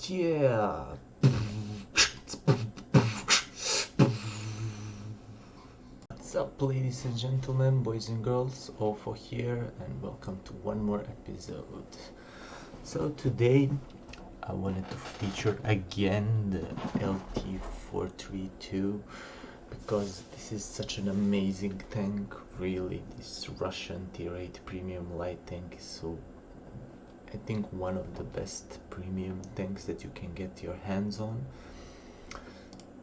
Yeah. What's up, ladies and gentlemen, boys and girls, OFO here, and welcome to one more episode. So today I wanted to feature again the LT-432 because this is such an amazing tank. Really, this Russian tier 8 premium light tank is so, I think, one of the best premium tanks that you can get your hands on.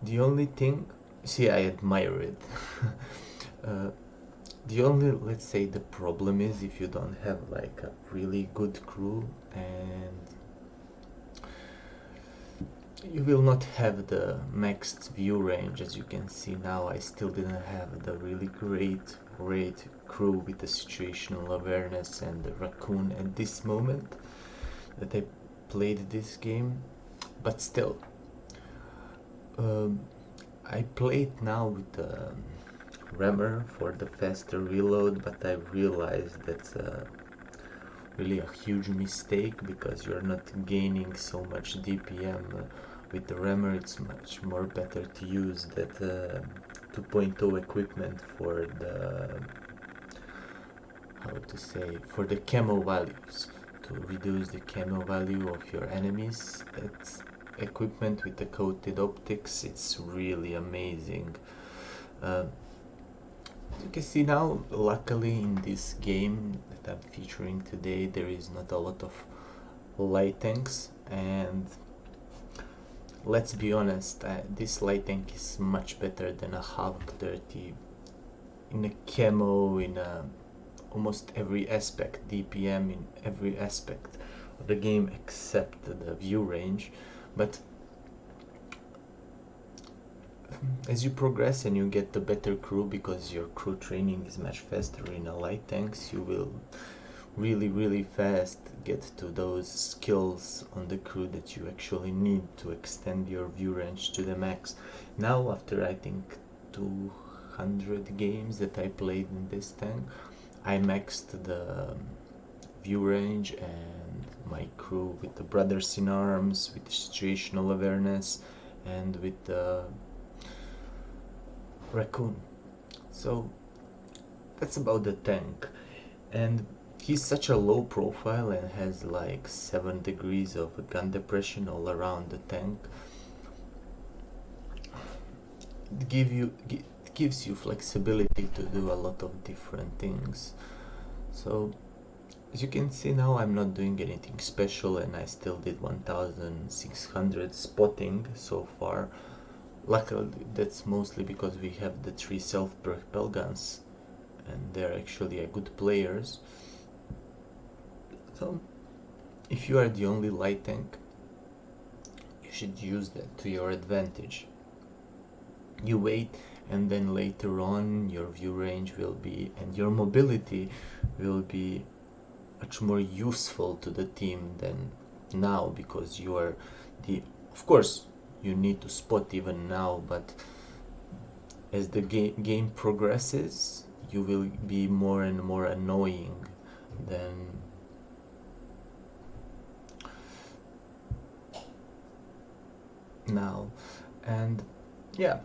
The only thing, see, I admire it. The only, let's say, the problem is if you don't have like a really good crew, and you will not have the maxed view range. As you can see now, I still didn't have the really great crew with the situational awareness and the raccoon at this moment that I played this game, but still I played now with the rammer for the faster reload, but I realized that's really a huge mistake because you're not gaining so much DPM with the rammer. It's much more better to use that 2.0 equipment for the, how to say, for the camo values, to reduce the camo value of your enemies. That's equipment with the coated optics. It's really amazing. You can see now, luckily in this game that I'm featuring today, there is not a lot of light tanks, and let's be honest, this light tank is much better than a Havoc 30 in a camo, in almost every aspect, DPM in every aspect of the game except the view range. But as you progress and you get the better crew, because your crew training is much faster in a light tanks, you will really fast get to those skills on the crew that you actually need to extend your view range to the max. Now, after I think 200 games that I played in this tank, I maxed the view range and my crew with the brothers in arms, with situational awareness, and with the raccoon. So that's about the tank. And he's such a low profile and has like 7 degrees of gun depression all around the tank. It gives you flexibility to do a lot of different things. So as you can see now, I'm not doing anything special, and I still did 1600 spotting so far. Luckily, that's mostly because we have the 3 self-propel guns, and they're actually good players. So if you are the only light tank, you should use that to your advantage. You wait, and then later on your view range will be, and your mobility will be much more useful to the team than now, because you are of course you need to spot even now, but as the game progresses, you will be more and more annoying than now. And yeah,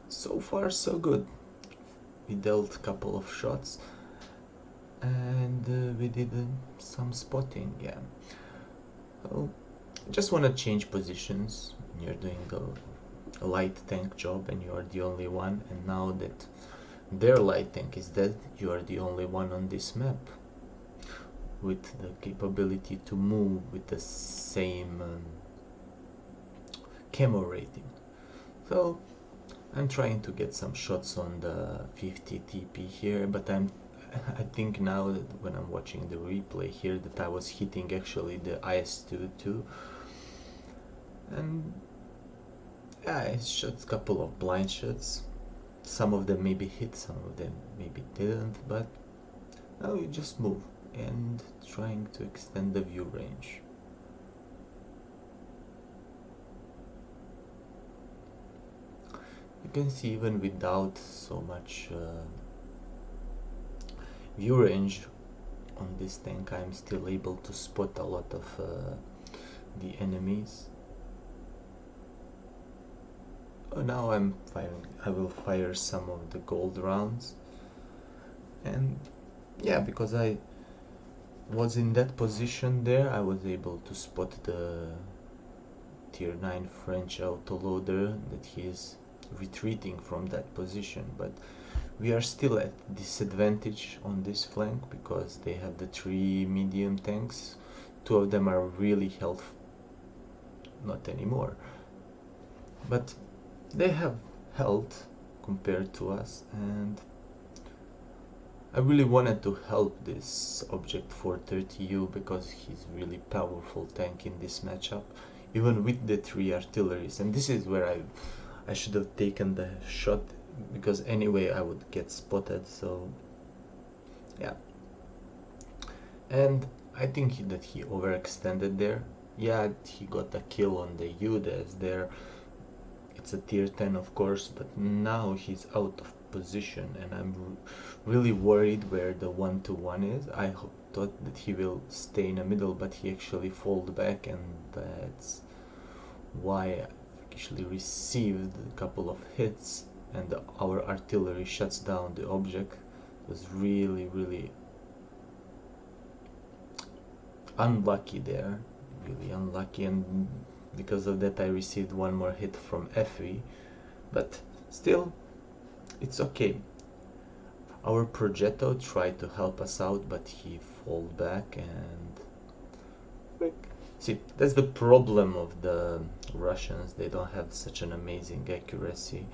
so far so good. We dealt a couple of shots, and we did some spotting. Yeah, well, just want to change positions when you're doing a light tank job and you're the only one, and now that their light tank is dead, you are the only one on this map with the capability to move with the same camo rating. So I'm trying to get some shots on the 50 TP here, but I think now that when I'm watching the replay here that I was hitting actually the IS-2 too. And yeah, I shot a couple of blind shots. Some of them maybe hit, some of them maybe didn't, but now you just move and trying to extend the view range. You can see even without so much view range on this tank, I'm still able to spot a lot of the enemies. Oh, now I'm firing. I will fire some of the gold rounds. And yeah, because I was in that position there, I was able to spot the tier 9 French autoloader that he is retreating from that position, but we are still at disadvantage on this flank because they have the 3 medium tanks. 2 of them are really health, not anymore, but they have health compared to us, and I really wanted to help this Object 432 because he's really powerful tank in this matchup, even with the 3 artilleries. And this is where I should have taken the shot, because anyway I would get spotted. So yeah, and I think that he overextended there. Yeah, he got a kill on the UDES there. It's a tier 10 of course, but now he's out of position, and I'm really worried where the 1-to-1 is. I thought that he will stay in the middle, but he actually folded back, and that's why I actually received a couple of hits, and our artillery shuts down the object. It was really unlucky there, really unlucky, and because of that I received one more hit from FE, but still it's okay. Our Progetto tried to help us out, but he fell back, and see, that's the problem of the Russians. They don't have such an amazing accuracy,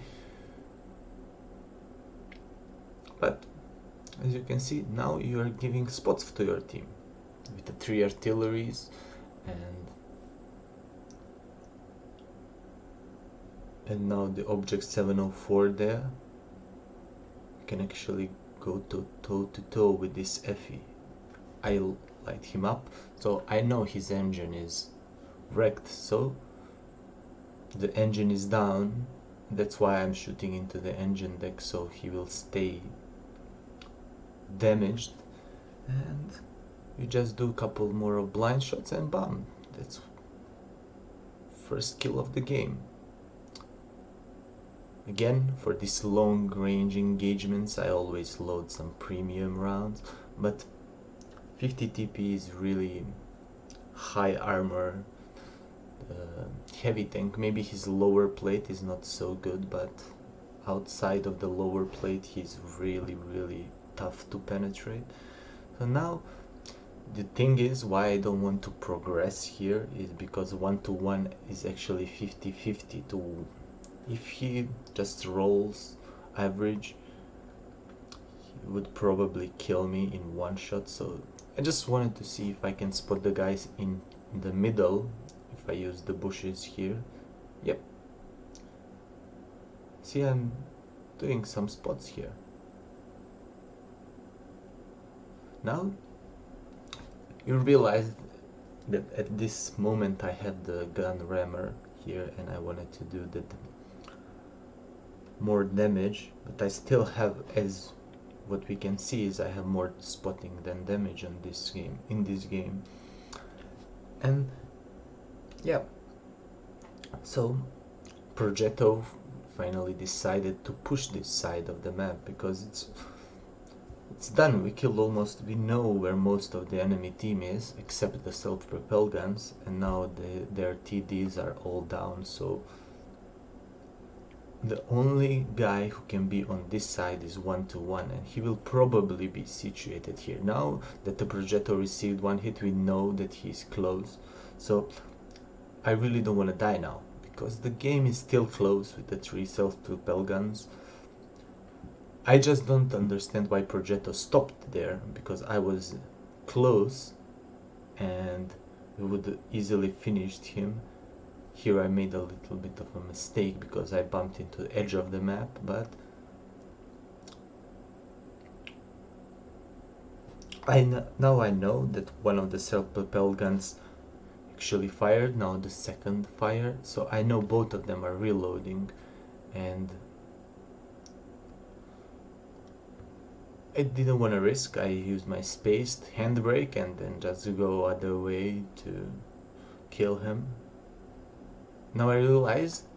but as you can see, now you are giving spots to your team with the 3 artilleries, and now the Object 704 there. You can actually go toe to toe with this FE. I'll light him up, so I know his engine is wrecked, so the engine is down. That's why I'm shooting into the engine deck, so he will stay damaged, and you just do a couple more of blind shots and bam, that's first kill of the game. Again, for these long range engagements I always load some premium rounds, but 50 TP is really high armor, heavy tank. Maybe his lower plate is not so good, but outside of the lower plate he's really tough to penetrate. So now the thing is, why I don't want to progress here is because 1-to-1 is actually 50-50 to, if he just rolls average, he would probably kill me in one shot. So I just wanted to see if I can spot the guys in the middle if I use the bushes here. Yep, see, I'm doing some spots here. Now you realize that at this moment I had the gun rammer here and I wanted to do the more damage, but I still have, as what we can see is I have more spotting than damage on this game, in this game. And yeah, so Progetto finally decided to push this side of the map because it's done. We killed almost, we know where most of the enemy team is except the self-propel guns, and now their TDs are all down, so the only guy who can be on this side is 1-to-1, and he will probably be situated here. Now that the Progetto received one hit, we know that he's close, so I really don't want to die now because the game is still close with the 3 self-propel guns. I just don't understand why Progetto stopped there, because I was close and we would easily finished him. Here I made a little bit of a mistake because I bumped into the edge of the map, but now I know that one of the self-propelled guns actually fired, now the second fired, so I know both of them are reloading, and I didn't want to risk. I used my spaced handbrake and then just go other way to kill him. Now I realize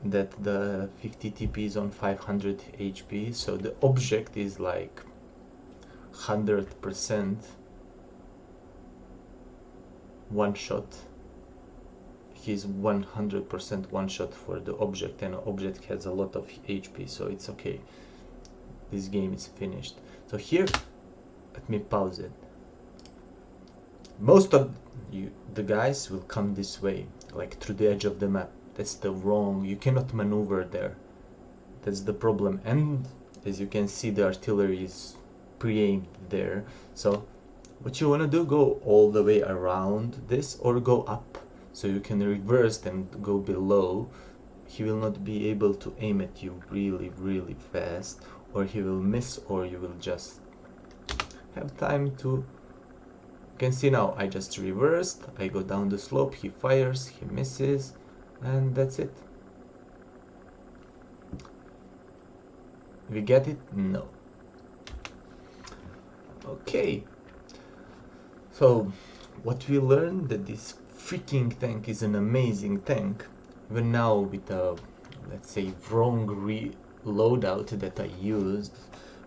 that the 50 TP is on 500 HP, so the object is like 100% one shot. He's 100% one shot for the object, and the object has a lot of HP, so it's okay. This game is finished. So here, let me pause it. Most of the guys will come this way, like through the edge of the map. That's the wrong, you cannot maneuver there. That's the problem. And as you can see, the artillery is pre-aimed there. So what you want to do, go all the way around this or go up. So you can reverse and go below. He will not be able to aim at you really fast, or he will miss, or you will just have time to... You can see now, I just reversed, I go down the slope, he fires, he misses, and that's it. We get it? No. Okay. So, what we learned, that this freaking tank is an amazing tank. Even now with a, let's say, wrong loadout that I used,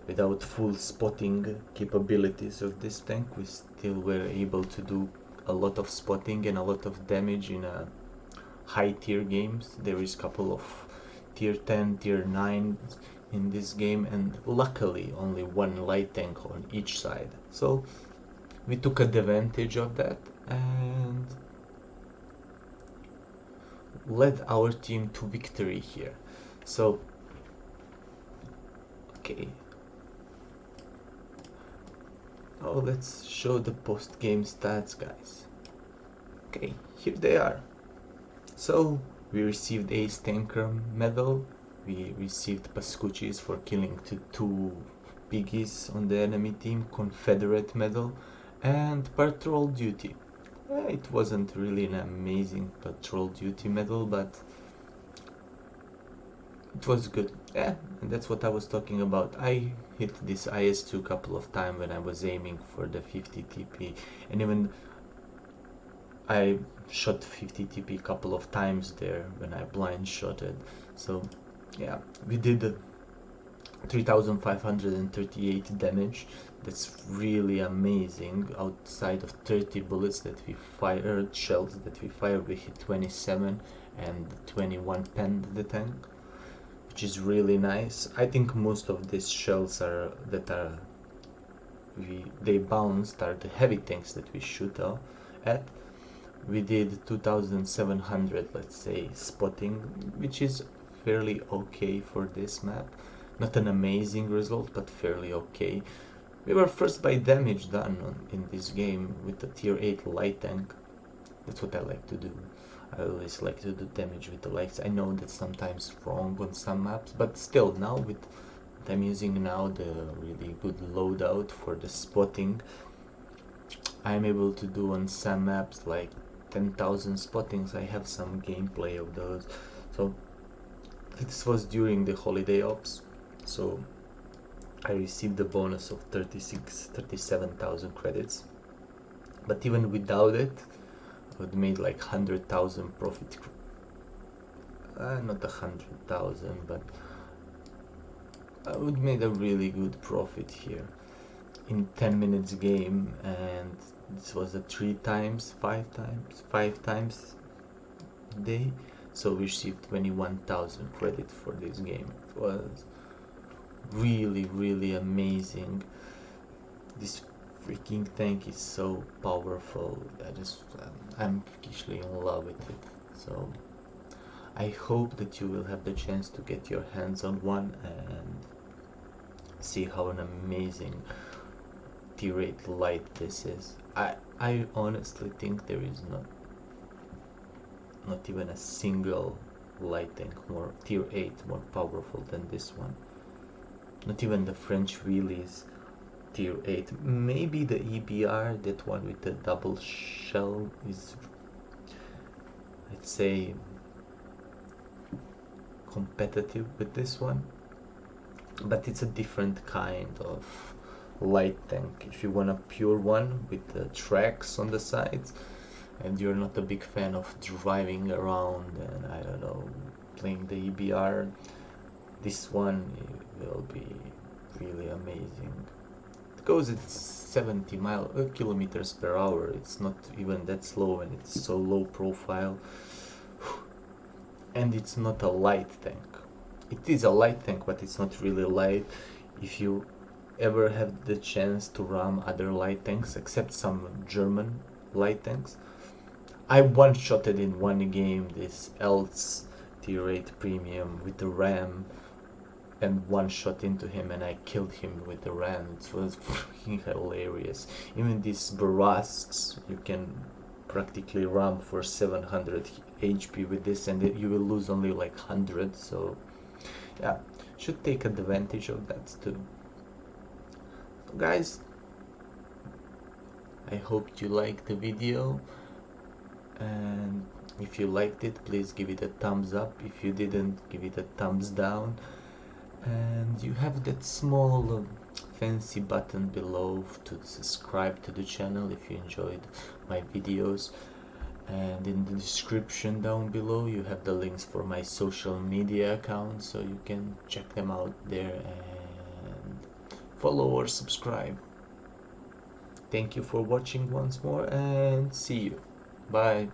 without full spotting capabilities of this tank, we still were able to do a lot of spotting and a lot of damage in a high tier games. There is a couple of tier 10, tier 9 in this game, and luckily only one light tank on each side. So we took advantage of that and led our team to victory here. So, okay. Oh, let's show the post-game stats, guys. Okay, here they are. So, we received Ace Tanker medal, we received Pascucci's for killing two piggies on the enemy team, Confederate medal, and Patrol Duty. It wasn't really an amazing Patrol Duty medal, but it was good. Yeah, and that's what I was talking about. I hit this IS-2 a couple of times when I was aiming for the 50 TP, and even I shot 50 TP a couple of times there when I blind shotted. So yeah, we did 3538 damage. That's really amazing. Outside of 30 bullets that we fired, shells that we fired, we hit 27 and 21 penned the tank, which is really nice. I think most of these shells they bounced are the heavy tanks that we shoot at. We did 2700, let's say, spotting, which is fairly okay for this map. Not an amazing result, but fairly okay. We were first by damage done in this game with the tier 8 light tank. That's what I like to do. I always like to do damage with the lights. I know that's sometimes wrong on some maps, but still, now with what I'm using now, the really good loadout for the spotting, I'm able to do on some maps like 10,000 spottings. I have some gameplay of those. So this was during the holiday ops, so I received the bonus of 37,000 credits, but even without it, I would made like 100,000 profit. Not 100,000, but I would made a really good profit here in 10 minutes game, and this was a 5 times day, so we received 21,000 credit for this game. It was really amazing. This freaking tank is so powerful. I'm actually in love with it. So I hope that you will have the chance to get your hands on one and see how an amazing tier 8 light this is. I honestly think there is not even a single light tank more tier 8 more powerful than this one. Not even the French wheelies tier 8. Maybe the EBR, that one with the double shell, is, I'd say, competitive with this one, but it's a different kind of light tank. If you want a pure one with the tracks on the sides, and you're not a big fan of driving around and I don't know, playing the EBR, this one will be really amazing. It goes at 70 kilometers per hour. It's not even that slow, and it's so low profile. And it's not a light tank. It is a light tank, but it's not really light. If you ever have the chance to ram other light tanks, except some German light tanks, I one-shotted in one game this LT-432 premium with the ram, and one shot into him and I killed him with the ram. It was freaking hilarious. Even these Barasks, you can practically ram for 700 HP with this, and you will lose only like 100, so yeah, should take advantage of that too. So guys, I hope you liked the video, and if you liked it, please give it a thumbs up. If you didn't, give it a thumbs down. And you have that small fancy button below to subscribe to the channel if you enjoyed my videos, and in the description down below you have the links for my social media accounts, so you can check them out there and follow or subscribe. Thank you for watching once more, and see you. Bye.